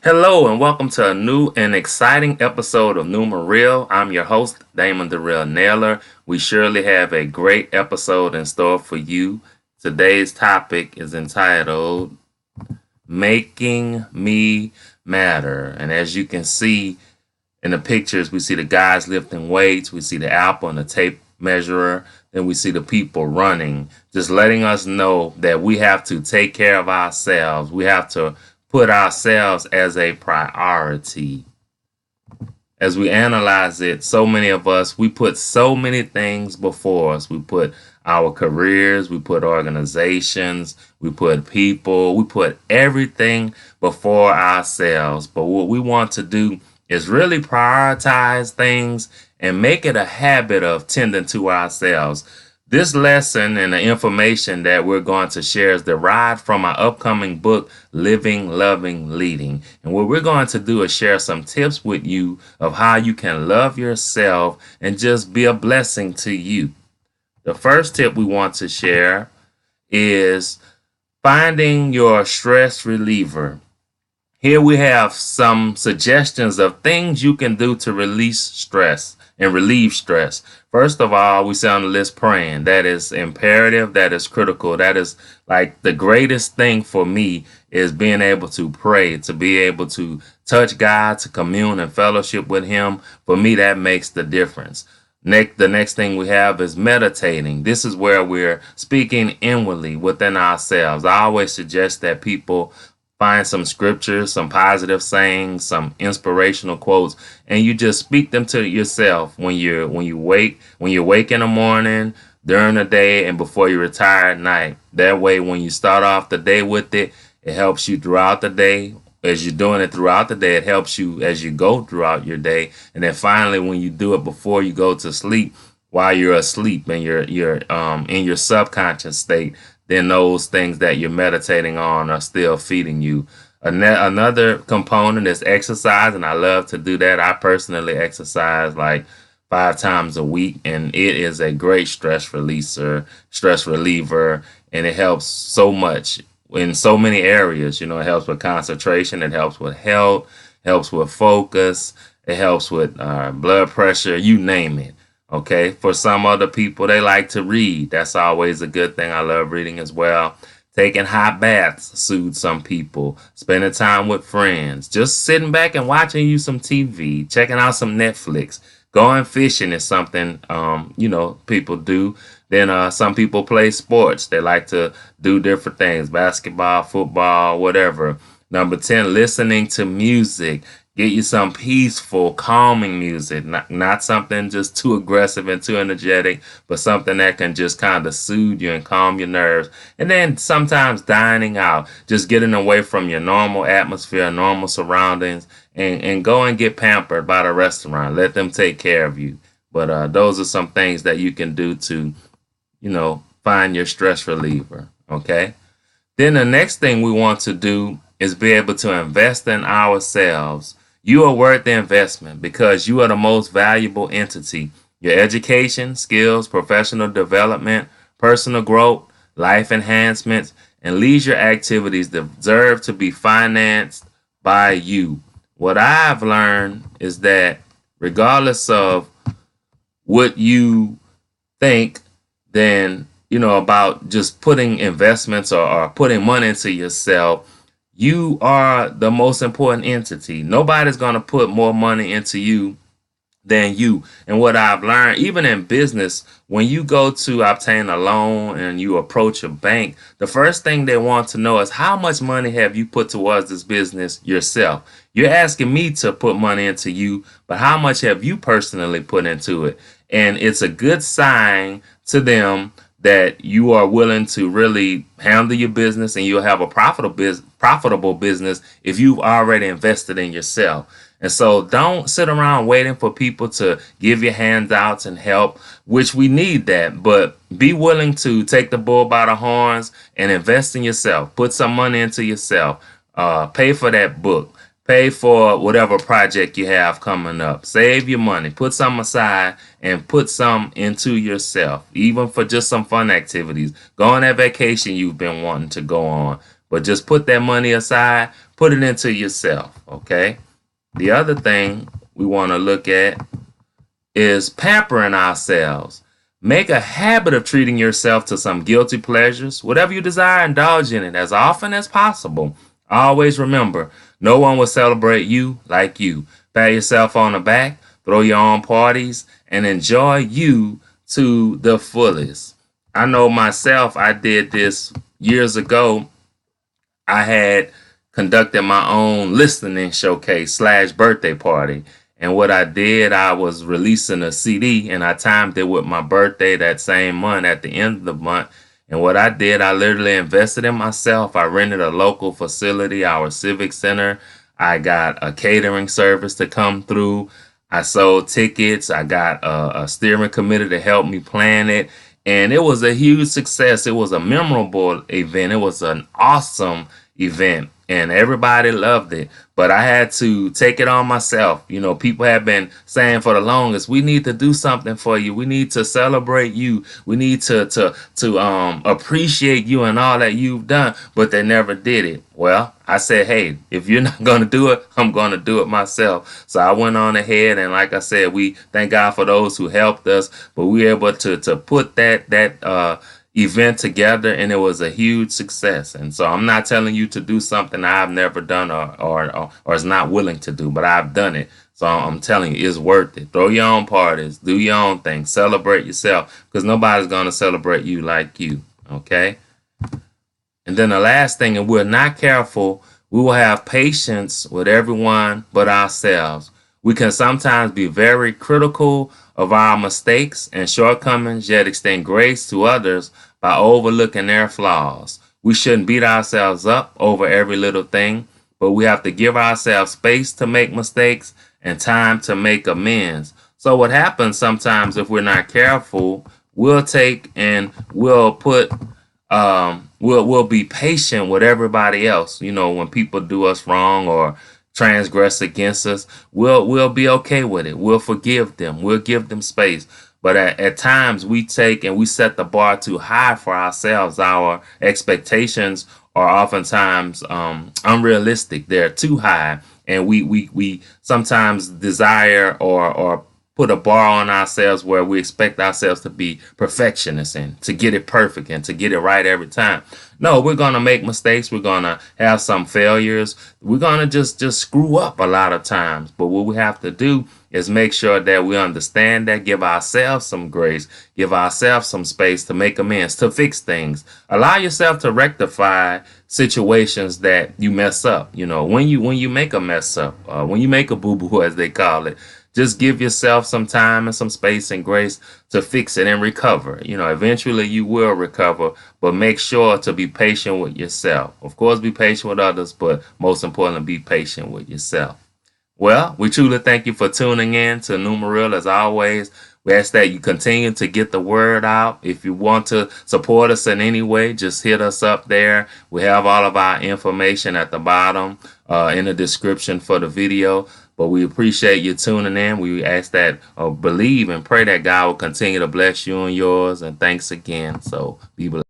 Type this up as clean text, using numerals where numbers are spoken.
Hello and welcome to a new and exciting episode of Numeril. I'm your host, Damon the Real Nailer. We surely have a great episode in store for you. Today's topic is entitled Making Me Matter. And as you can see in the pictures, we see the guys lifting weights, we see the apple and the tape measurer, then we see the people running, just letting us know that we have to take care of ourselves. We have to put ourselves as a priority. As we analyze it, so many of us, we put so many things before us. We put our careers, we put organizations, we put people, we put everything before ourselves. But what we want to do is really prioritize things and make it a habit of tending to ourselves. This lesson and the information that we're going to share is derived from our upcoming book, Living, Loving, Leading. And what we're going to do is share some tips with you of how you can love yourself and just be a blessing to you. The first tip we want to share is finding your stress reliever. Here we have some suggestions of things you can do to release stress and relieve stress. First of all, we say on the list praying. That is imperative. That is critical. That is like the greatest thing for me is being able to pray, to be able to touch God, to commune and fellowship with Him. For me, that makes the difference. The next thing we have is meditating. This is where we're speaking inwardly within ourselves. I always suggest that people find some scriptures, some positive sayings, some inspirational quotes, and you just speak them to yourself when you wake in the morning, during the day, and before you retire at night. That way, when you start off the day with it, it helps you throughout the day. As you're doing it throughout the day, it helps you as you go throughout your day. And then finally, when you do it before you go to sleep, while you're asleep and you're in your subconscious state, then those things that you're meditating on are still feeding you. Another component is exercise, and I love to do that. I personally exercise like 5 times a week, and it is a great stress reliever, and it helps so much in so many areas. You know, it helps with concentration, it helps with health, helps with focus, it helps with blood pressure, you name it. Okay, for some other people, they like to read. That's always a good thing. I love reading as well. Taking hot baths soothes some people. Spending time with friends. Just sitting back and watching you some TV. Checking out some Netflix. Going fishing is something, people do. Then some people play sports. They like to do different things. Basketball, football, whatever. Number 10, listening to music. Get you some peaceful, calming music, not something just too aggressive and too energetic, but something that can just kind of soothe you and calm your nerves. And then sometimes dining out, just getting away from your normal atmosphere, normal surroundings, and go and get pampered by the restaurant. Let them take care of you. But those are some things that you can do to, find your stress reliever, okay? Then the next thing we want to do is be able to invest in ourselves. You are worth the investment because you are the most valuable entity. Your education, skills, professional development, personal growth, life enhancements, and leisure activities deserve to be financed by you. What I've learned is that regardless of what you think, then, about just putting investments or putting money into yourself, you are the most important entity. Nobody's going to put more money into you than you. And what I've learned, even in business, when you go to obtain a loan and you approach a bank, the first thing they want to know is how much money have you put towards this business yourself? You're asking me to put money into you, but how much have you personally put into it? And it's a good sign to them that you are willing to really handle your business and you'll have a profitable business if you've already invested in yourself. And so don't sit around waiting for people to give you handouts and help, which we need that, but be willing to take the bull by the horns and invest in yourself. Put some money into yourself. Pay for that book. Pay for whatever project you have coming up. Save your money. Put some aside and put some into yourself, even for just some fun activities. Go on that vacation you've been wanting to go on. But just put that money aside, put it into yourself, okay? The other thing we want to look at is pampering ourselves. Make a habit of treating yourself to some guilty pleasures. Whatever you desire, indulge in it as often as possible. Always remember, no one will celebrate you like you. Pat yourself on the back, throw your own parties, and enjoy you to the fullest. I know myself, I did this years ago. I had conducted my own listening showcase / birthday party. And what I did, I was releasing a CD and I timed it with my birthday that same month at the end of the month. And what I did, I literally invested in myself. I rented a local facility, our civic center. I got a catering service to come through. I sold tickets. I got a steering committee to help me plan it. And it was a huge success. It was a memorable event. It was an awesome event and everybody loved it. But I had to take it on myself. You know, people have been saying for the longest, we need to do something for you. We need to celebrate you. We need to appreciate you and all that you've done. But they never did it. Well, I said, hey, if you're not going to do it, I'm going to do it myself. So I went on ahead, and like I said, we thank God for those who helped us. But we were able to put that event together, and it was a huge success. And so I'm not telling you to do something I've never done or is not willing to do, but I've done it. So I'm telling you, it's worth it. Throw your own parties, do your own thing, celebrate yourself, because nobody's going to celebrate you like you. Okay. And then the last thing, if we're not careful, we will have patience with everyone but ourselves. We can sometimes be very critical of our mistakes and shortcomings, yet extend grace to others by overlooking their flaws. We shouldn't beat ourselves up over every little thing, but we have to give ourselves space to make mistakes and time to make amends. So what happens sometimes if we're not careful, we'll take and we'll put we'll be patient with everybody else. You know, when people do us wrong or transgress against us, we'll be okay with it. We'll forgive them. We'll give them space. But at times we take and we set the bar too high for ourselves. Our expectations are oftentimes unrealistic. They're too high, and we sometimes desire or put a bar on ourselves where we expect ourselves to be perfectionists and to get it perfect and to get it right every time. No, we're going to make mistakes. We're going to have some failures. We're going to just screw up a lot of times. But what we have to do is make sure that we understand that, give ourselves some grace, give ourselves some space to make amends, to fix things. Allow yourself to rectify situations that you mess up. You know, when you make a mess up, when you make a boo-boo, as they call it, just give yourself some time and some space and grace to fix it and recover. You know, eventually you will recover, but make sure to be patient with yourself. Of course, be patient with others, but most importantly, be patient with yourself. Well, we truly thank you for tuning in to Numeril. As always, we ask that you continue to get the word out. If you want to support us in any way, just hit us up there. We have all of our information at the bottom in the description for the video. But we appreciate you tuning in. We ask that, believe and pray that God will continue to bless you and yours. And thanks again. So be blessed.